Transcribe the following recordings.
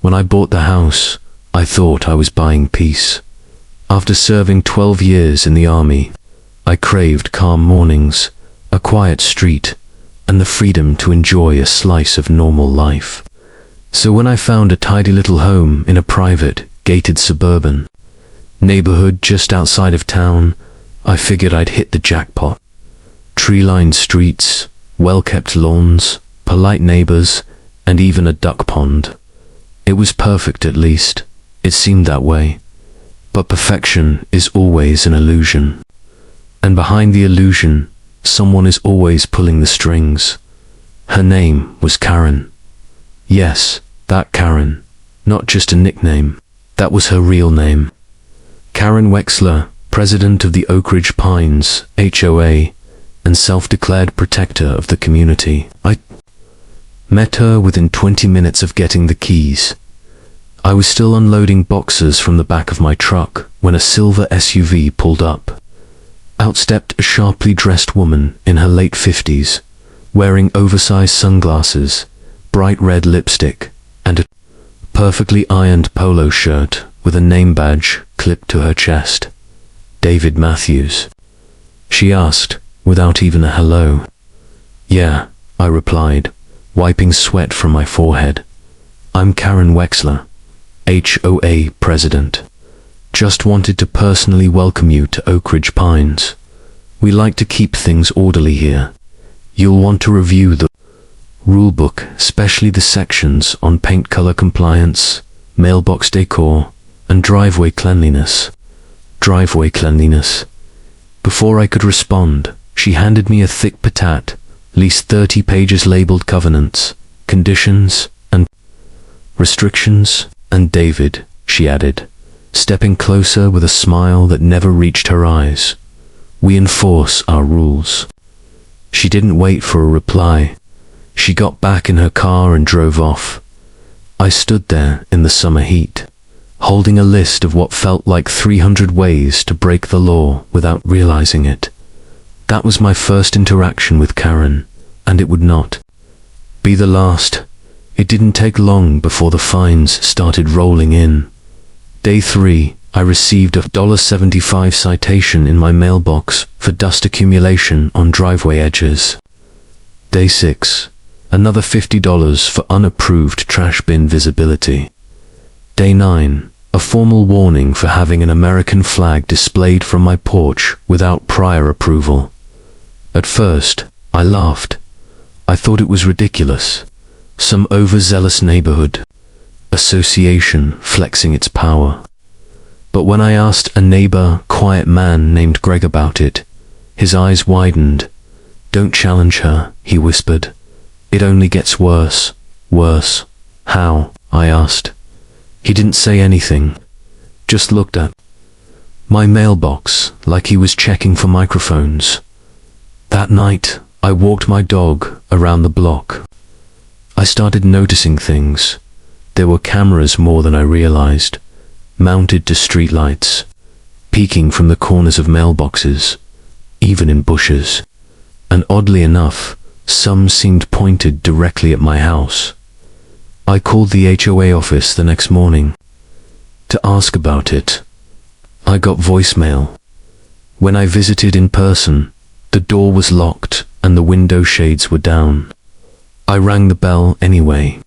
When I bought the house, I thought I was buying peace. After serving 12 years in the army, I craved calm mornings, a quiet street, and the freedom to enjoy a slice of normal life. So when I found a tidy little home in a private, gated suburban neighborhood just outside of town, I figured I'd hit the jackpot. Tree-lined streets, well-kept lawns, polite neighbors, and even a duck pond. It was perfect, at least. It seemed that way. But perfection is always an illusion. And behind the illusion, someone is always pulling the strings. Her name was Karen. Yes, that Karen. Not just a nickname. That was her real name. Karen Wexler, president of the Oak Ridge Pines, HOA, and self-declared protector of the community. I met her within 20 minutes of getting the keys. I was still unloading boxes from the back of my truck when a silver SUV pulled up. Out stepped a sharply dressed woman in her late 50s, wearing oversized sunglasses, bright red lipstick, and a perfectly ironed polo shirt with a name badge clipped to her chest. David Matthews. She asked, without even a hello. Yeah, I replied, wiping sweat from my forehead. I'm Karen Wexler, HOA president. Just wanted to personally welcome you to Oak Ridge Pines. We like to keep things orderly here. You'll want to review the rulebook, especially the sections on paint color compliance, mailbox decor, and driveway cleanliness. Driveway cleanliness. Before I could respond, she handed me a thick patat, at least 30 pages labeled covenants, conditions, and restrictions. And David, she added, stepping closer with a smile that never reached her eyes. We enforce our rules. She didn't wait for a reply. She got back in her car and drove off. I stood there in the summer heat, holding a list of what felt like 300 ways to break the law without realizing it. That was my first interaction with Karen, and it would not be the last. It didn't take long before the fines started rolling in. Day 3, I received a $75 citation in my mailbox for dust accumulation on driveway edges. Day 6, another $50 for unapproved trash bin visibility. Day 9, a formal warning for having an American flag displayed from my porch without prior approval. At first, I laughed. I thought it was ridiculous. Some overzealous neighborhood association flexing its power. But when I asked a neighbor, quiet man named Greg about it, his eyes widened. Don't challenge her, he whispered. It only gets worse. Worse. How? I asked. He didn't say anything, just looked at my mailbox like he was checking for microphones. That night, I walked my dog around the block. I started noticing things. There were cameras more than I realized, mounted to streetlights, peeking from the corners of mailboxes, even in bushes. And oddly enough, some seemed pointed directly at my house. I called the HOA office the next morning to ask about it. I got voicemail. When I visited in person, the door was locked and the window shades were down. I rang the bell anyway.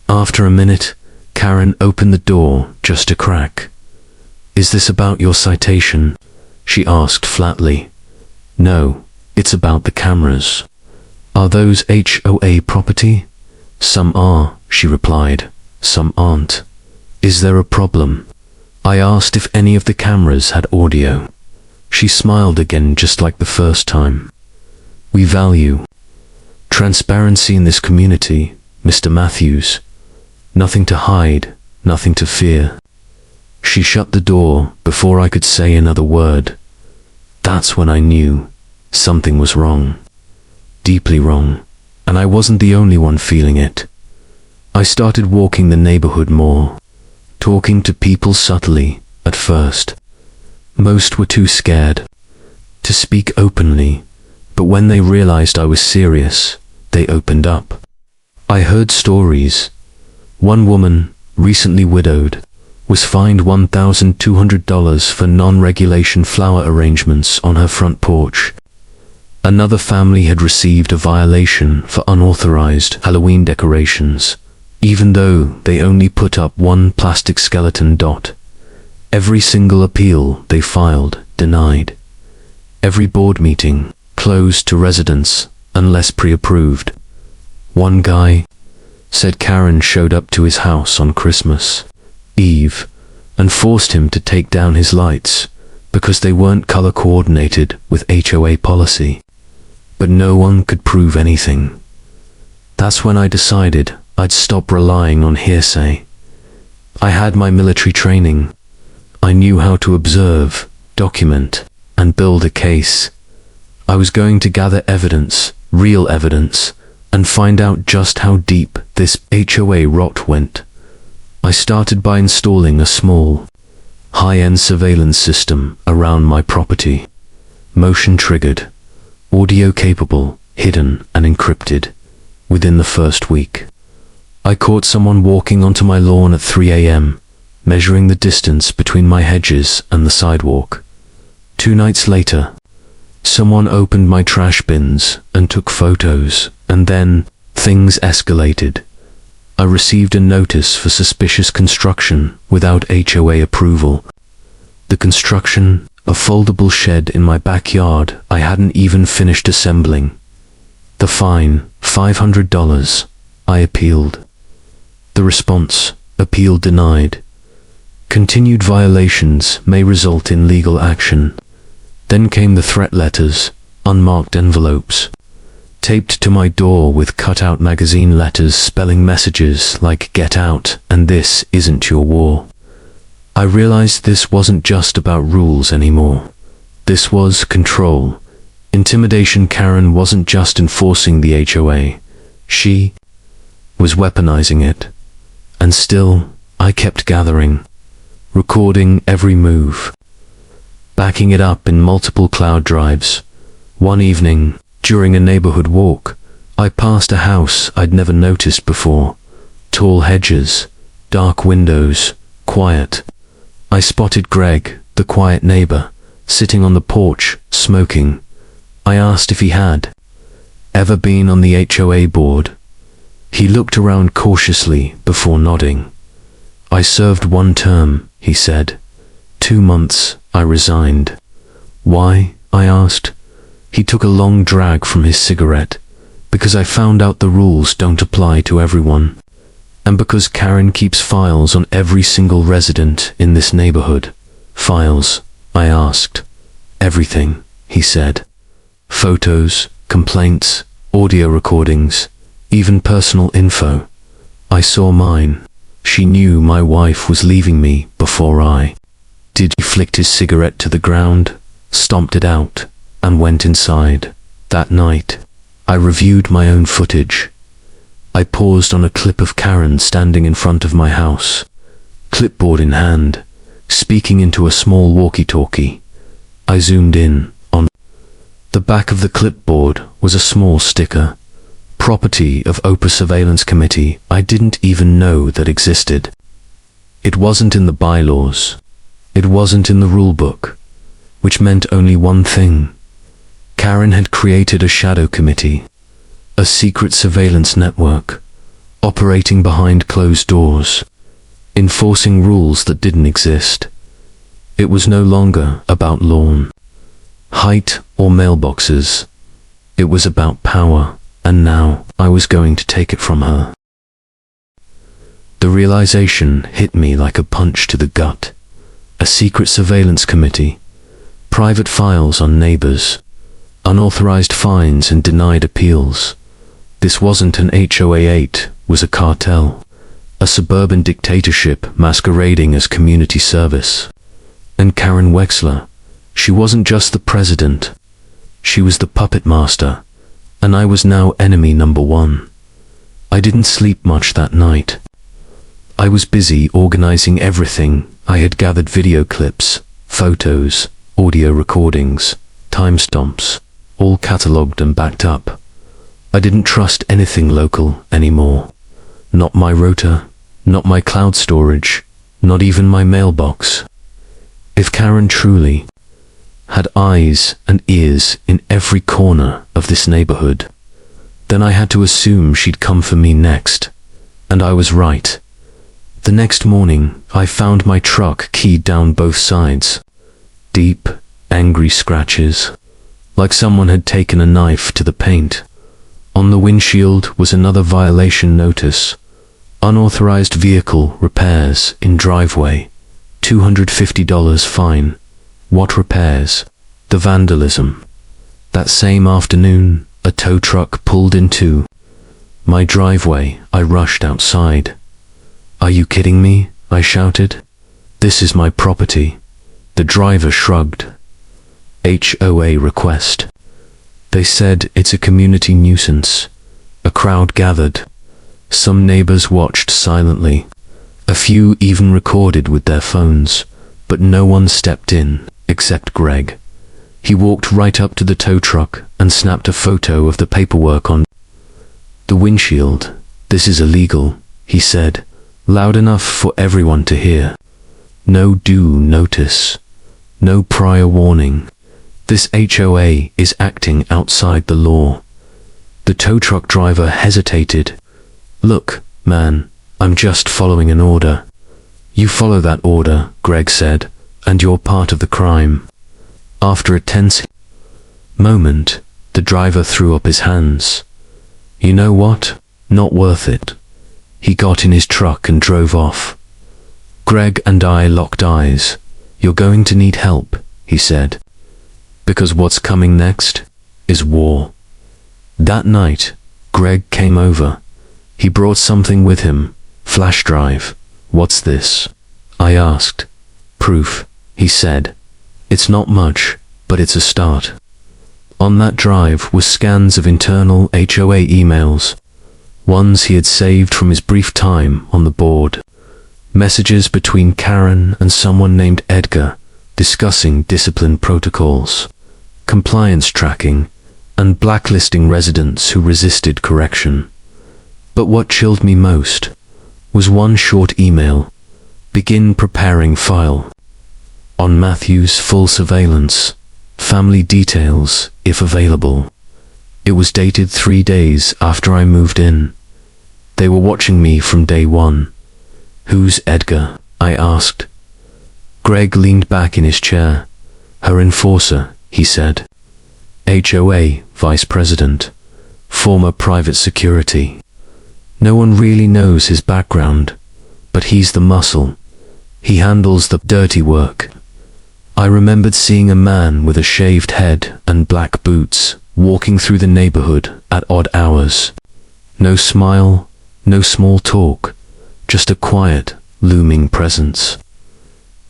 After a minute, Karen opened the door just a crack. Is this about your citation? She asked flatly. No, it's about the cameras. Are those HOA property? Some are, she replied. Some aren't. Is there a problem? I asked if any of the cameras had audio. She smiled again just like the first time. We value transparency in this community, Mr. Matthews. Nothing to hide, nothing to fear. She shut the door before I could say another word. That's when I knew something was wrong. Deeply wrong. And I wasn't the only one feeling it. I started walking the neighborhood more, talking to people subtly at first. Most were too scared to speak openly, but when they realized I was serious, they opened up. I heard stories. One woman, recently widowed, was fined $1,200 for non-regulation flower arrangements on her front porch. Another family had received a violation for unauthorized Halloween decorations, even though they only put up one plastic skeleton dot. Every single appeal they filed denied. Every board meeting closed to residents unless pre-approved. One guy said Karen showed up to his house on Christmas Eve and forced him to take down his lights because they weren't color coordinated with HOA policy. But no one could prove anything. That's when I decided I'd stop relying on hearsay. I had my military training. I knew how to observe, document, and build a case. I was going to gather evidence, real evidence, and find out just how deep this HOA rot went. I started by installing a small, high-end surveillance system around my property. Motion-triggered, audio-capable, hidden, and encrypted. Within the first week, I caught someone walking onto my lawn at 3 a.m., measuring the distance between my hedges and the sidewalk. 2 nights later, someone opened my trash bins and took photos, and then things escalated. I received a notice for suspicious construction without HOA approval. The construction, a foldable shed in my backyard I hadn't even finished assembling. The fine, $500. I appealed. The response, appeal denied. Continued violations may result in legal action. Then came the threat letters, unmarked envelopes, taped to my door with cut-out magazine letters spelling messages like "Get out" and "This isn't your war." I realized this wasn't just about rules anymore. This was control. Intimidation. Karen wasn't just enforcing the HOA. She was weaponizing it. And still, I kept gathering, recording every move, backing it up in multiple cloud drives. One evening, during a neighborhood walk, I passed a house I'd never noticed before. Tall hedges, dark windows, quiet. I spotted Greg, the quiet neighbor, sitting on the porch, smoking. I asked if he had ever been on the HOA board. He looked around cautiously before nodding. I served 1 term, he said. 2 months, I resigned. Why? I asked. He took a long drag from his cigarette. Because I found out the rules don't apply to everyone. And because Karen keeps files on every single resident in this neighborhood. Files? I asked. Everything, he said. Photos, complaints, audio recordings, even personal info. I saw mine. She knew my wife was leaving me before I did. He flicked his cigarette to the ground, stomped it out, and went inside. That night, I reviewed my own footage. I paused on a clip of Karen standing in front of my house, clipboard in hand, speaking into a small walkie-talkie. I zoomed in. On the back of the clipboard was a small sticker, property of HOA Surveillance Committee I didn't even know that existed. It wasn't in the bylaws. It wasn't in the rulebook, which meant only one thing. Karen had created a shadow committee, a secret surveillance network, operating behind closed doors, enforcing rules that didn't exist. It was no longer about lawn, height, or mailboxes. It was about power, and now I was going to take it from her. The realization hit me like a punch to the gut. A secret surveillance committee, private files on neighbors, unauthorized fines and denied appeals. This wasn't an HOA 8, was a cartel, a suburban dictatorship masquerading as community service. And Karen Wexler, she wasn't just the president, she was the puppet master, and I was now enemy number 1. I didn't sleep much that night. I was busy organizing everything. I had gathered video clips, photos, audio recordings, timestamps, all catalogued and backed up. I didn't trust anything local anymore. Not my rota, Not my cloud storage, not even my mailbox. If Karen truly had eyes and ears in every corner of this neighborhood, then I had to assume she'd come for me next. And I was right. The next morning, I found my truck keyed down both sides. Deep, angry scratches, like someone had taken a knife to the paint. On the windshield was another violation notice. Unauthorized vehicle repairs in driveway. $250 fine. What repairs? The vandalism. That same afternoon, a tow truck pulled into my driveway. I rushed outside. "Are you kidding me?" I shouted. "This is my property." The driver shrugged. HOA request. They said it's a community nuisance. A crowd gathered. Some neighbors watched silently. A few even recorded with their phones, but no one stepped in, except Greg. He walked right up to the tow truck and snapped a photo of the paperwork on the windshield. "This is illegal," he said, loud enough for everyone to hear. "No due notice. No prior warning. This HOA is acting outside the law." The tow truck driver hesitated. "Look, man, I'm just following an order." "You follow that order," Greg said, "and you're part of the crime." After a tense moment, the driver threw up his hands. "You know what? Not worth it." He got in his truck and drove off. Greg and I locked eyes. "You're going to need help," he said, "because what's coming next is war." That night, Greg came over. He brought something with him. Flash drive. "What's this?" I asked. "Proof," he said. "It's not much, but it's a start." On that drive were scans of internal HOA emails, ones he had saved from his brief time on the board. Messages between Karen and someone named Edgar, discussing discipline protocols, compliance tracking, and blacklisting residents who resisted correction. But what chilled me most was one short email: "Begin preparing file." On Matthew's full surveillance. Family details, if available. It was dated 3 days after I moved in. They were watching me from day one. "Who's Edgar?" I asked. Greg leaned back in his chair. "Her enforcer," he said. "HOA vice president. Former private security. No one really knows his background, but he's the muscle. He handles the dirty work." I remembered seeing a man with a shaved head and black boots walking through the neighborhood at odd hours. No smile, no small talk, just a quiet, looming presence.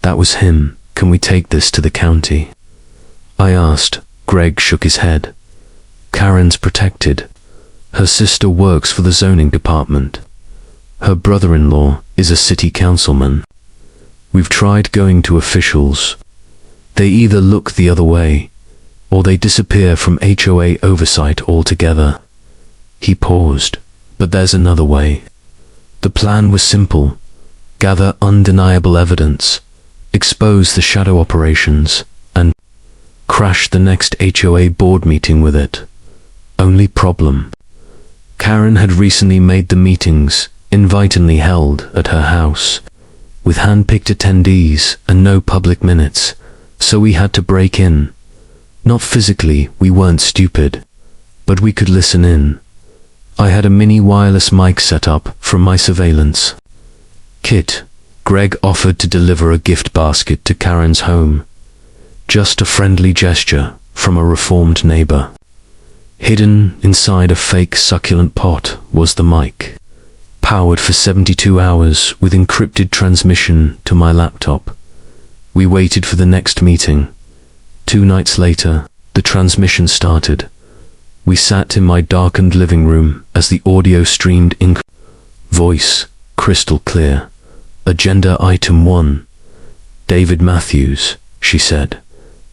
That was him. "Can we take this to the county?" I asked. Greg shook his head. "Karen's protected. Her sister works for the zoning department. Her brother-in-law is a city councilman. We've tried going to officials. They either look the other way, or they disappear from HOA oversight altogether." He paused. "But there's another way." The plan was simple: gather undeniable evidence, expose the shadow operations, and crash the next HOA board meeting with it. Only problem: Karen had recently made the meetings invitingly held at her house, with hand-picked attendees and no public minutes, so we had to break in. Not physically, we weren't stupid, but we could listen in. I had a mini wireless mic set up from my surveillance kit. Greg offered to deliver a gift basket to Karen's home. Just a friendly gesture from a reformed neighbor. Hidden inside a fake succulent pot was the mic, powered for 72 hours with encrypted transmission to my laptop. We waited for the next meeting. 2 nights later, the transmission started. We sat in my darkened living room as the audio streamed in. Voice, crystal clear. "Agenda item 1. David Matthews," she said.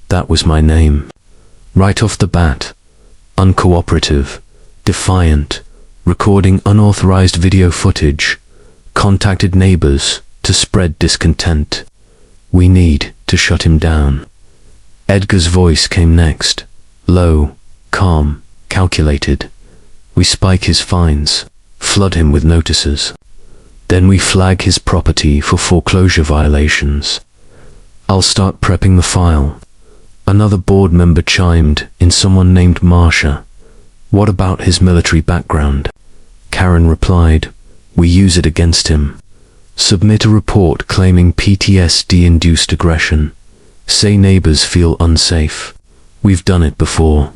That was my name. Right off the bat. Uncooperative, defiant, recording unauthorized video footage, contacted neighbors to spread discontent. We need to shut him down. Edgar's voice came next, low, calm, calculated. We spike his fines, flood him with notices. Then we flag his property for foreclosure violations. I'll start prepping the file. Another board member chimed in, someone named Marsha. What about his military background? Karen replied, we use it against him. Submit a report claiming PTSD-induced aggression. Say neighbors feel unsafe. We've done it before.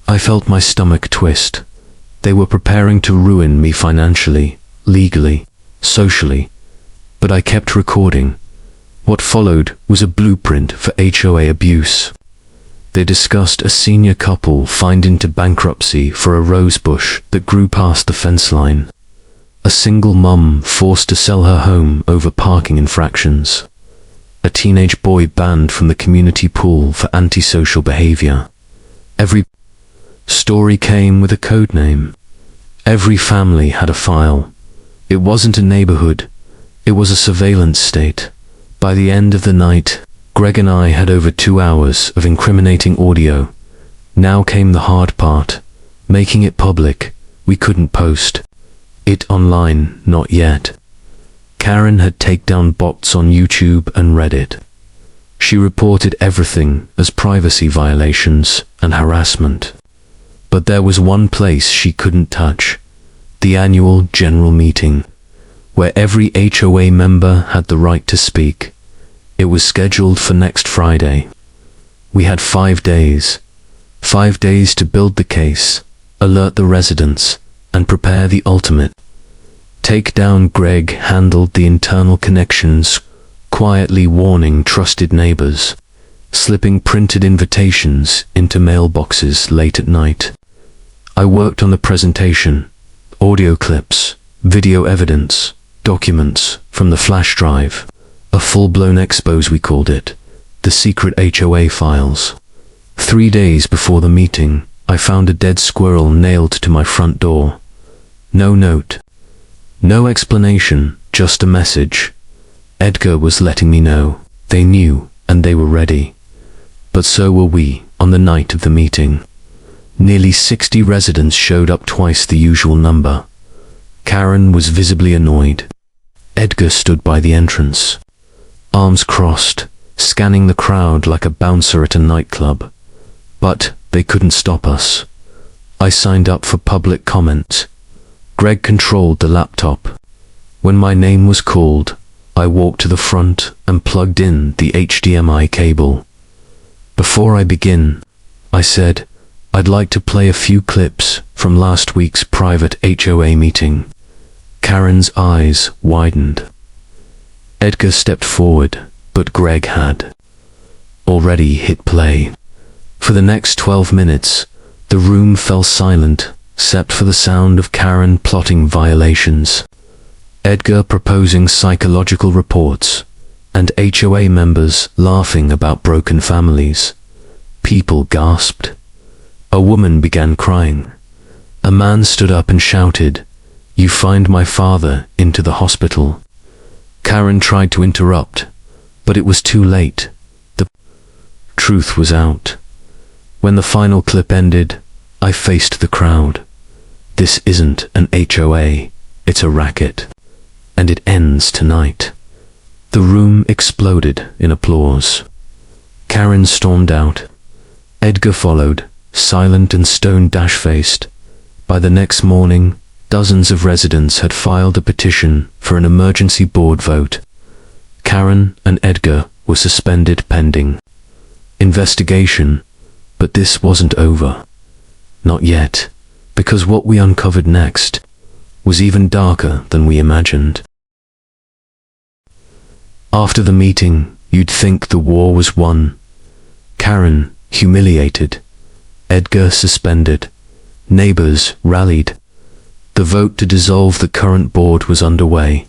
I felt my stomach twist. They were preparing to ruin me financially, legally, socially. But I kept recording. What followed was a blueprint for HOA abuse. They discussed a senior couple fined into bankruptcy for a rose bush that grew past the fence line. A single mum forced to sell her home over parking infractions. A teenage boy banned from the community pool for antisocial behavior. Every story came with a code name. Every family had a file. It wasn't a neighborhood. It was a surveillance state. By the end of the night, Greg and I had over 2 hours of incriminating audio. Now came the hard part, making it public. We couldn't post it online, not yet. Karen had takedown bots on YouTube and Reddit. She reported everything as privacy violations and harassment. But there was one place she couldn't touch: the annual general meeting, where every HOA member had the right to speak. It was scheduled for next Friday. We had 5 days. 5 days to build the case, alert the residents, and prepare the ultimate. Takedown. Greg handled the internal connections, quietly warning trusted neighbors, slipping printed invitations into mailboxes late at night. I worked on the presentation, audio clips, video evidence, documents from the flash drive. A full-blown expose, we called it, the secret HOA files. 3 days before the meeting, I found a dead squirrel nailed to my front door. No note. No explanation, just a message. Edgar was letting me know. They knew, and they were ready. But so were we, on the night of the meeting. Nearly 60 residents showed up, twice the usual number. Karen was visibly annoyed. Edgar stood by the entrance, arms crossed, scanning the crowd like a bouncer at a nightclub. But they couldn't stop us. I signed up for public comment. Greg controlled the laptop. When my name was called, I walked to the front and plugged in the HDMI cable. Before I begin, I said, I'd like to play a few clips from last week's private HOA meeting. Karen's eyes widened. Edgar stepped forward, but Greg had already hit play. For the next 12 minutes, the room fell silent, except for the sound of Karen plotting violations, Edgar proposing psychological reports, and HOA members laughing about broken families. People gasped. A woman began crying. A man stood up and shouted, "You fined my father into the hospital." Karen tried to interrupt, but it was too late. The truth was out. When the final clip ended, I faced the crowd. This isn't an HOA, it's a racket. And it ends tonight. The room exploded in applause. Karen stormed out. Edgar followed, silent and stone-faced. By the next morning, dozens of residents had filed a petition for an emergency board vote. Karen and Edgar were suspended pending investigation, but this wasn't over. Not yet, because what we uncovered next was even darker than we imagined. After the meeting, you'd think the war was won. Karen humiliated, Edgar suspended, neighbors rallied. The vote to dissolve the current board was underway.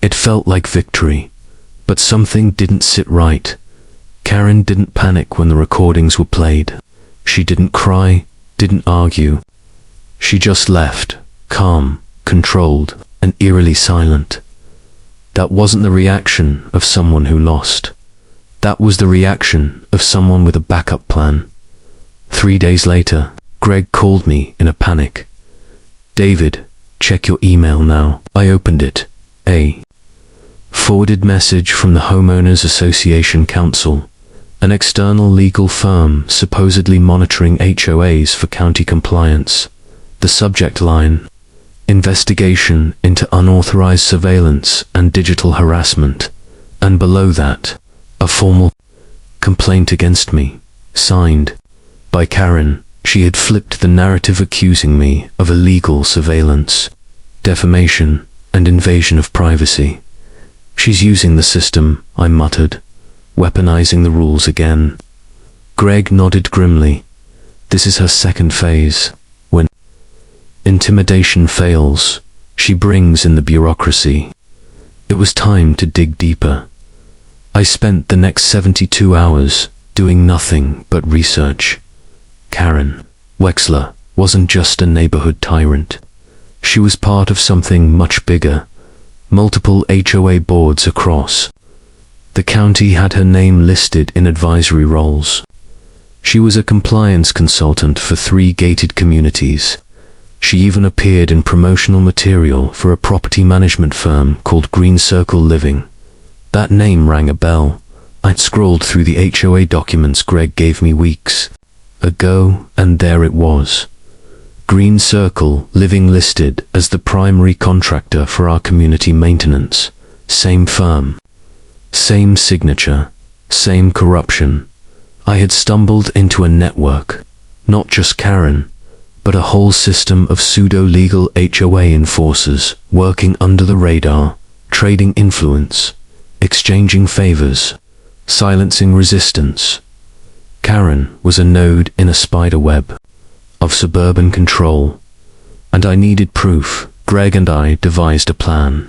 It felt like victory, but something didn't sit right. Karen didn't panic when the recordings were played. She didn't cry, didn't argue. She just left, calm, controlled, and eerily silent. That wasn't the reaction of someone who lost. That was the reaction of someone with a backup plan. 3 days later, Greg called me in a panic. "David, check your email now." I opened it. A forwarded message from the Homeowners Association Council, an external legal firm supposedly monitoring HOAs for county compliance. The subject line: investigation into unauthorized surveillance and digital harassment. And below that, a formal complaint against me, signed by Karen. She had flipped the narrative, accusing me of illegal surveillance, defamation, and invasion of privacy. "She's using the system," I muttered, "weaponizing the rules again." Greg nodded grimly. "This is her second phase. When intimidation fails, she brings in the bureaucracy." It was time to dig deeper. I spent the next 72 hours doing nothing but research. Karen Wexler wasn't just a neighborhood tyrant. She was part of something much bigger. Multiple HOA boards across the county had her name listed in advisory roles. She was a compliance consultant for 3 gated communities. She even appeared in promotional material for a property management firm called Green Circle Living. That name rang a bell. I'd scrolled through the HOA documents Greg gave me weeks ago, and there it was. Green Circle Living listed as the primary contractor for our community maintenance. Same firm, same signature, same corruption. I had stumbled into a network, not just Karen, but a whole system of pseudo-legal HOA enforcers working under the radar, trading influence, exchanging favors, silencing resistance. Karen was a node in a spider web of suburban control, and I needed proof. Greg and I devised a plan.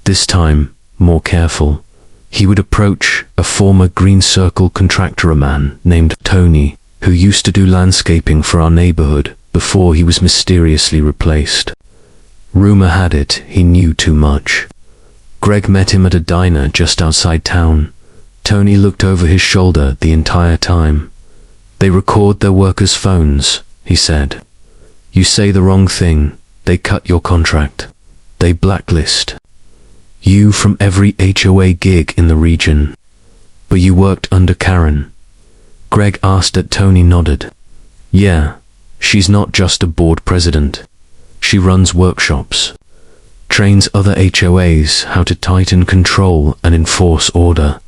This time, more careful. He would approach a former Green Circle contractor, a man named Tony, who used to do landscaping for our neighborhood before he was mysteriously replaced. Rumor had it he knew too much. Greg met him at a diner just outside town. Tony looked over his shoulder the entire time. "They record their workers' phones," he said. "You say the wrong thing, they cut your contract. They blacklist you from every HOA gig in the region." "But you worked under Karen?" Greg asked, and Tony nodded. "Yeah, she's not just a board president. She runs workshops, trains other HOAs how to tighten control and enforce order.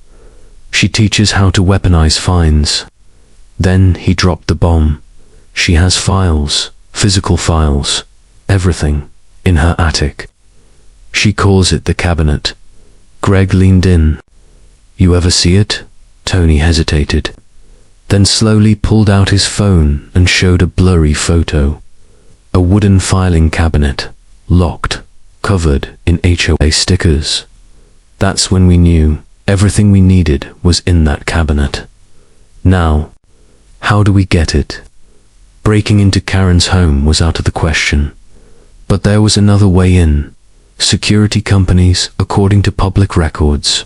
She teaches how to weaponize fines." Then he dropped the bomb. "She has files, physical files, everything, in her attic. She calls it the cabinet." Greg leaned in. "You ever see it?" Tony hesitated, then slowly pulled out his phone and showed a blurry photo. A wooden filing cabinet, locked, covered in HOA stickers. That's when we knew everything we needed was in that cabinet. Now, how do we get it? Breaking into Karen's home was out of the question. But there was another way in. Security companies, according to public records.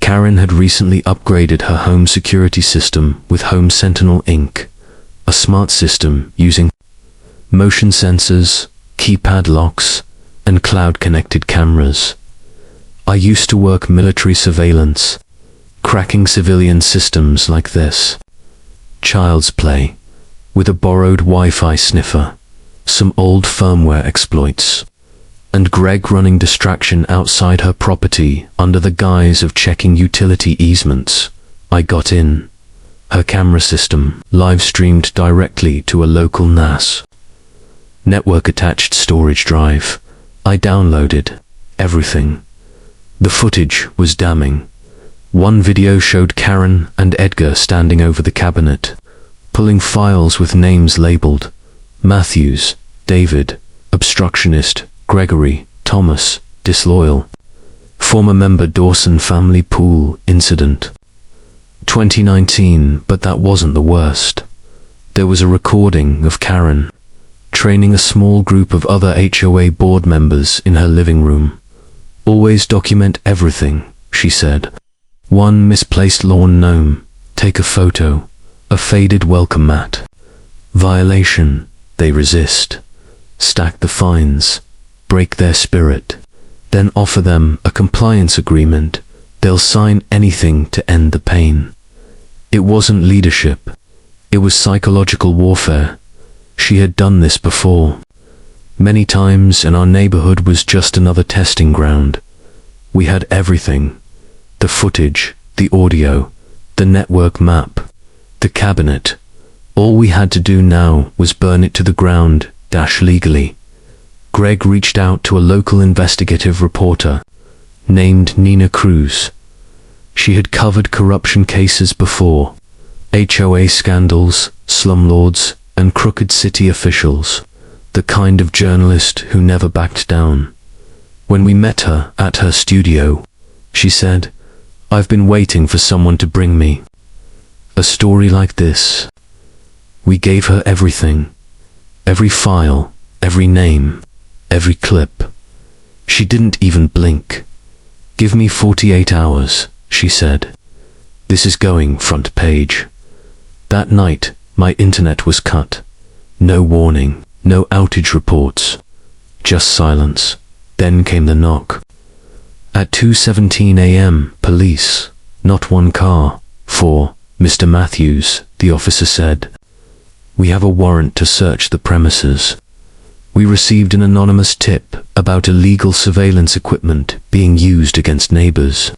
Karen had recently upgraded her home security system with Home Sentinel Inc., a smart system using motion sensors, keypad locks, and cloud-connected cameras. I used to work military surveillance, cracking civilian systems like this. Child's play, with a borrowed Wi-Fi sniffer, some old firmware exploits, and Greg running distraction outside her property under the guise of checking utility easements. I got in. Her camera system live-streamed directly to a local NAS network-attached storage drive. I downloaded everything. The footage was damning. One video showed Karen and Edgar standing over the cabinet, pulling files with names labeled Matthews, David, obstructionist, Gregory, Thomas, disloyal, former member Dawson family pool incident. 2019, but that wasn't the worst. There was a recording of Karen training a small group of other HOA board members in her living room. Always document everything, she said. One misplaced lawn gnome, take a photo, a faded welcome mat. Violation, they resist. Stack the fines, break their spirit, then offer them a compliance agreement. They'll sign anything to end the pain. It wasn't leadership. It was psychological warfare. She had done this before. Many times, and our neighborhood was just another testing ground. We had everything. The footage, the audio, the network map, the cabinet. All we had to do now was burn it to the ground, legally. Greg reached out to a local investigative reporter named Nina Cruz. She had covered corruption cases before, HOA scandals, slumlords, and crooked city officials, the kind of journalist who never backed down. When we met her at her studio, she said, "I've been waiting for someone to bring me a story like this." We gave her everything, every file, every name, every clip. She didn't even blink. "Give me 48 hours, she said. "This is going front page." That night, my internet was cut. No warning, no outage reports, just silence. Then came the knock. At 2:17 a.m., police, not one car, for Mr. Matthews, the officer said. "We have a warrant to search the premises." We received an anonymous tip about illegal surveillance equipment being used against neighbors.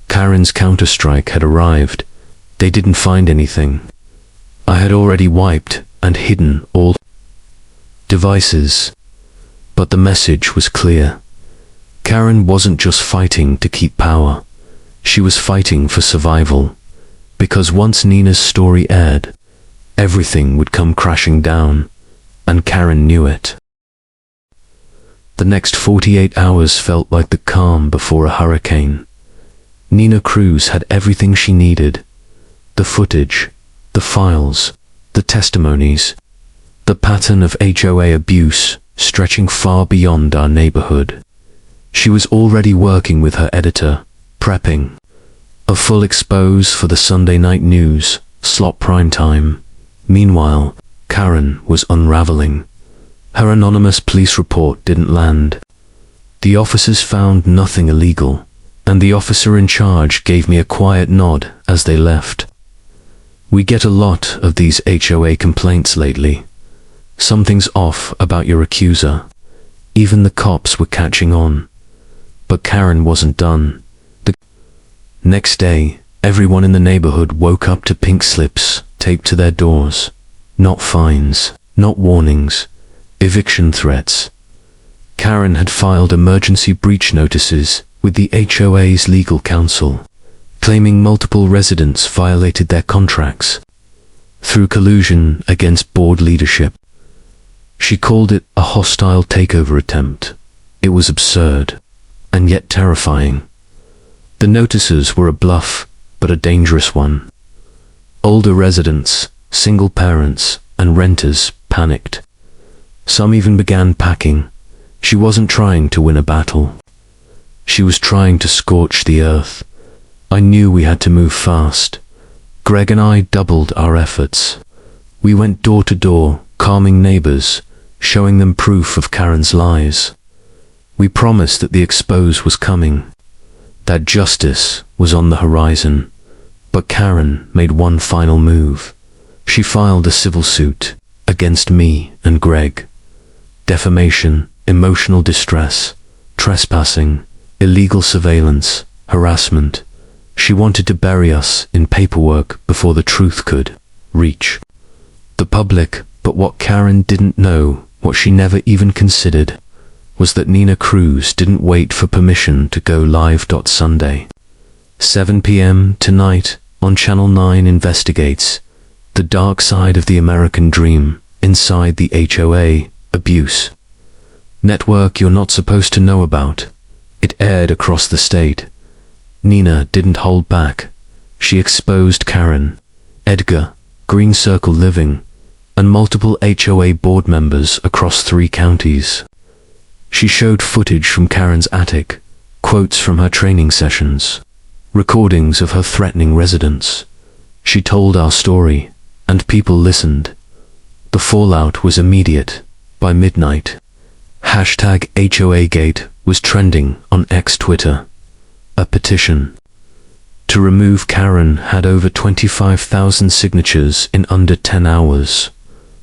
Karen's counterstrike had arrived. They didn't find anything. I had already wiped and hidden all devices. But the message was clear. Karen wasn't just fighting to keep power. She was fighting for survival. Because once Nina's story aired, everything would come crashing down, and Karen knew it. The next 48 hours felt like the calm before a hurricane. Nina Cruz had everything she needed. The footage, the files, the testimonies, the pattern of HOA abuse stretching far beyond our neighborhood. She was already working with her editor, prepping a full expose for the Sunday night news, slot prime time. Meanwhile, Karen was unraveling. Her anonymous police report didn't land. The officers found nothing illegal, and the officer in charge gave me a quiet nod as they left. We get a lot of these HOA complaints lately. Something's off about your accuser. Even the cops were catching on. But Karen wasn't done. The next day, everyone in the neighborhood woke up to pink slips taped to their doors. Not fines, not warnings, eviction threats. Karen had filed emergency breach notices with the HOA's legal counsel, claiming multiple residents violated their contracts through collusion against board leadership. She called it a hostile takeover attempt. It was absurd, and yet terrifying. The notices were a bluff, but a dangerous one. Older residents, single parents, and renters panicked. Some even began packing. She wasn't trying to win a battle. She was trying to scorch the earth. I knew we had to move fast. Greg and I doubled our efforts. We went door to door, calming neighbors, showing them proof of Karen's lies. We promised that the expose was coming, that justice was on the horizon. But Karen made one final move. She filed a civil suit against me and Greg. Defamation, emotional distress, trespassing, illegal surveillance, harassment. She wanted to bury us in paperwork before the truth could reach the public. But what Karen didn't know, what she never even considered, was that Nina Cruz didn't wait for permission to go live. Sunday, 7 p.m. tonight on Channel 9 investigates the dark side of the American dream inside the HOA abuse network you're not supposed to know about. It aired across the state. Nina didn't hold back. She exposed Karen, Edgar, Green Circle Living, and multiple HOA board members across 3 counties. She showed footage from Karen's attic, quotes from her training sessions, recordings of her threatening residents. She told our story, and people listened. The fallout was immediate. By midnight, #HOAGate was trending on X-Twitter. A petition to remove Karen had over 25,000 signatures in under 10 hours.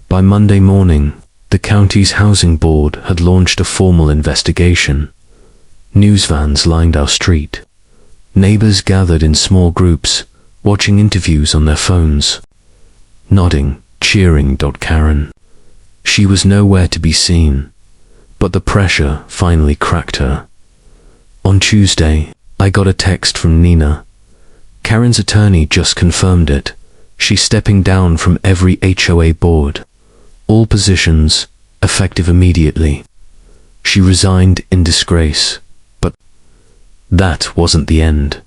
By Monday morning, the county's housing board had launched a formal investigation. News vans lined our street. Neighbors gathered in small groups, watching interviews on their phones, nodding, cheering. Karen. She was nowhere to be seen, but the pressure finally cracked her. On Tuesday, I got a text from Nina. Karen's attorney just confirmed it. She's stepping down from every HOA board. All positions, effective immediately. She resigned in disgrace. But that wasn't the end.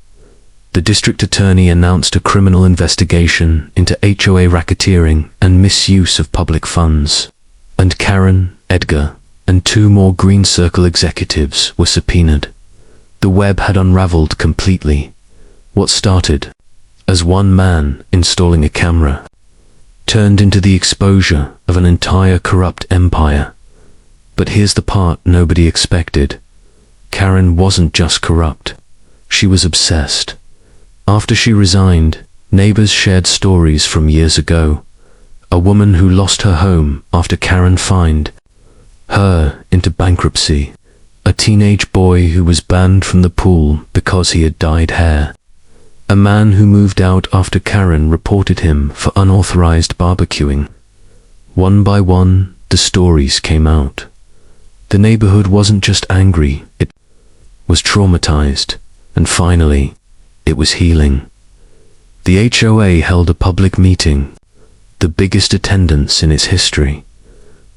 The district attorney announced a criminal investigation into HOA racketeering and misuse of public funds. And Karen, Edgar, and 2 more Green Circle executives were subpoenaed. The web had unraveled completely. What started as one man installing a camera turned into the exposure of an entire corrupt empire. But here's the part nobody expected. Karen wasn't just corrupt. She was obsessed. After she resigned, neighbors shared stories from years ago. A woman who lost her home after Karen fined her into bankruptcy. A teenage boy who was banned from the pool because he had dyed hair. A man who moved out after Karen reported him for unauthorized barbecuing. One by one, the stories came out. The neighborhood wasn't just angry, it was traumatized, and finally, it was healing. The HOA held a public meeting, the biggest attendance in its history.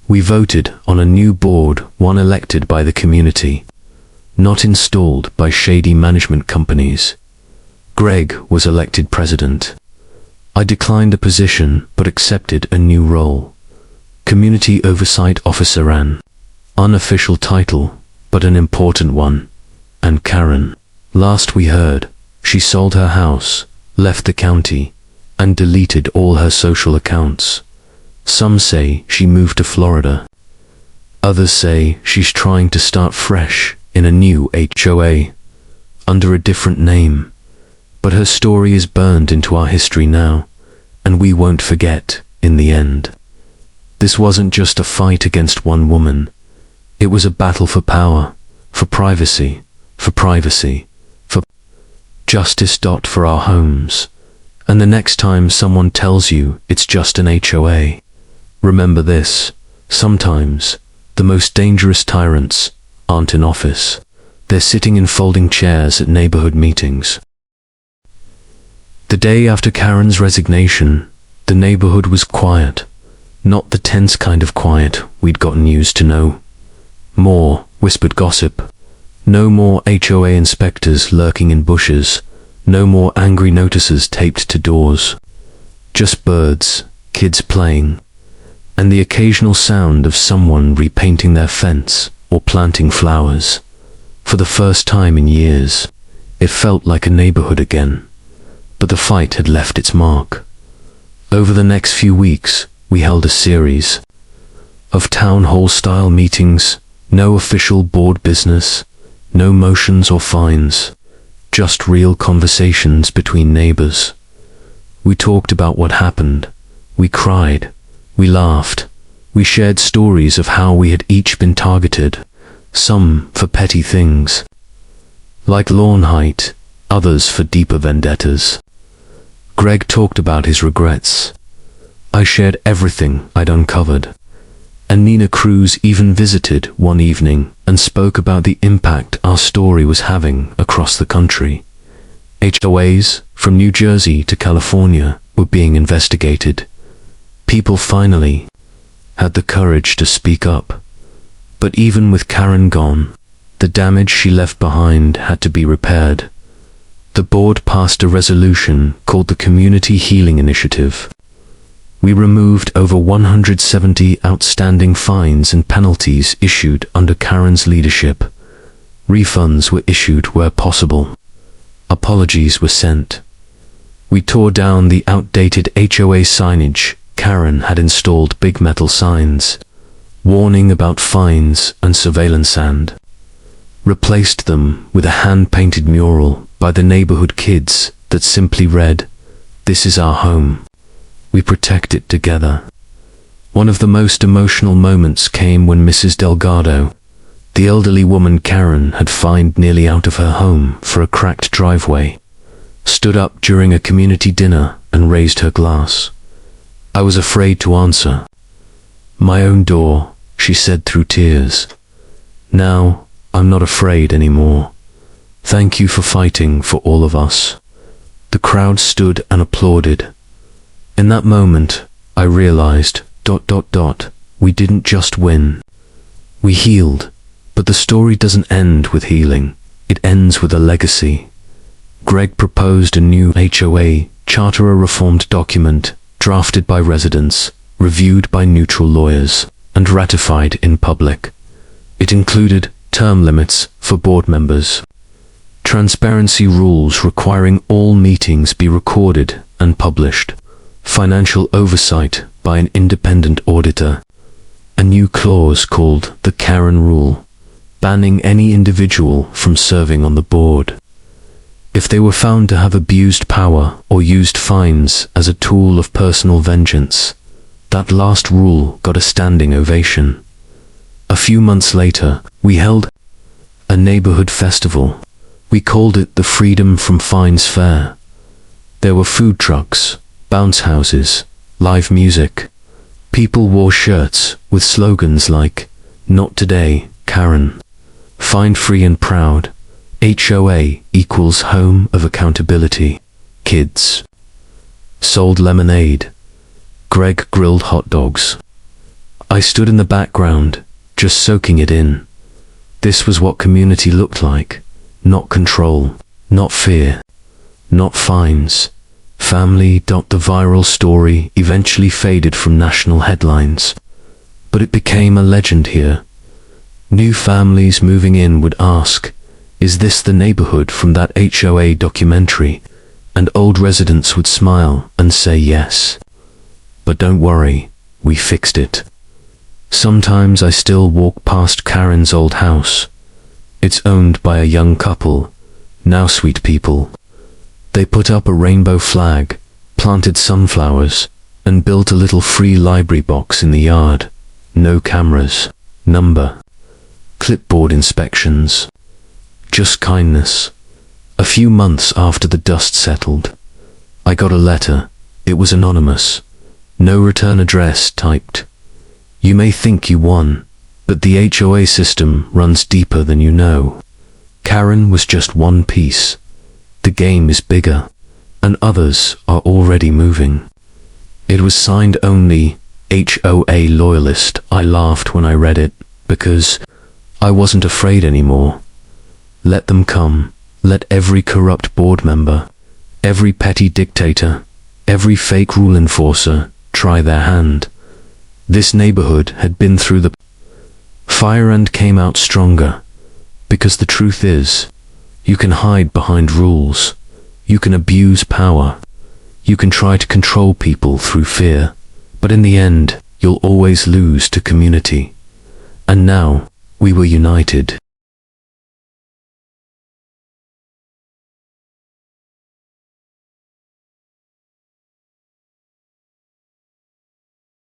We voted on a new board, one elected by the community, not installed by shady management companies. Greg was elected president. I declined the position but accepted a new role. Community Oversight Officer, an unofficial title, but an important one. And Karen, last we heard, she sold her house, left the county, and deleted all her social accounts. Some say she moved to Florida. Others say she's trying to start fresh in a new HOA, under a different name. But her story is burned into our history now, and we won't forget in the end. This wasn't just a fight against one woman. It was a battle for power, for privacy, for justice. For our homes. And the next time someone tells you it's just an HOA, remember this: sometimes the most dangerous tyrants aren't in office. They're sitting in folding chairs at neighborhood meetings. The day after Karen's resignation, the neighborhood was quiet. Not the tense kind of quiet we'd gotten used to know. More whispered gossip. No more HOA inspectors lurking in bushes. No more angry notices taped to doors. Just birds, kids playing, and the occasional sound of someone repainting their fence or planting flowers. For the first time in years, it felt like a neighborhood again. But the fight had left its mark. Over the next few weeks, we held a series of town hall-style meetings, no official board business, no motions or fines, just real conversations between neighbors. We talked about what happened. We cried. We laughed. We shared stories of how we had each been targeted, some for petty things, like lawn height, others for deeper vendettas. Greg talked about his regrets. I shared everything I'd uncovered. And Nina Cruz even visited one evening and spoke about the impact our story was having across the country. HOAs from New Jersey to California were being investigated. People finally had the courage to speak up. But even with Karen gone, the damage she left behind had to be repaired. The board passed a resolution called the Community Healing Initiative. We removed over 170 outstanding fines and penalties issued under Karen's leadership. Refunds were issued where possible. Apologies were sent. We tore down the outdated HOA signage. Karen had installed big metal signs, warning about fines and surveillance, and replaced them with a hand-painted mural by the neighborhood kids that simply read, "This is our home. We protect it together." One of the most emotional moments came when Mrs. Delgado, the elderly woman Karen had fined nearly out of her home for a cracked driveway, stood up during a community dinner and raised her glass. I was afraid to answer. "My own door," she said through tears. "Now, I'm not afraid anymore. Thank you for fighting for all of us." The crowd stood and applauded. In that moment, I realized, we didn't just win. We healed, but the story doesn't end with healing. It ends with a legacy. Greg proposed a new HOA charter, a reformed document, drafted by residents, reviewed by neutral lawyers, and ratified in public. It included term limits for board members, transparency rules requiring all meetings be recorded and published, financial oversight by an independent auditor, a new clause called the Karen Rule, banning any individual from serving on the board if they were found to have abused power or used fines as a tool of personal vengeance. That last rule got a standing ovation. A few months later, we held a neighborhood festival. We called it the Freedom from Fines Fair. There were food trucks, bounce houses, live music. People wore shirts with slogans like, "Not today, Karen," "Fine-free and proud," HOA equals home of accountability. Kids sold lemonade. Greg grilled hot dogs. I stood in the background, just soaking it in. This was what community looked like. Not control, not fear, not fines. Family. The viral story eventually faded from national headlines, but it became a legend here. New families moving in would ask, "Is this the neighborhood from that HOA documentary?" And old residents would smile and say yes. But don't worry, we fixed it. Sometimes I still walk past Karen's old house. It's owned by a young couple, now sweet people. They put up a rainbow flag, planted sunflowers, and built a little free library box in the yard. No cameras, number, clipboard inspections, just kindness. A few months after the dust settled, I got a letter. It was anonymous. No return address typed. "You may think you won, but the HOA system runs deeper than you know. Karen was just one piece. The game is bigger, and others are already moving." It was signed only HOA Loyalist. I laughed when I read it, because I wasn't afraid anymore. Let them come. Let every corrupt board member, every petty dictator, every fake rule enforcer try their hand. This neighborhood had been through the fire and came out stronger. Because the truth is, you can hide behind rules. You can abuse power. You can try to control people through fear. But in the end, you'll always lose to community. And now, we were united.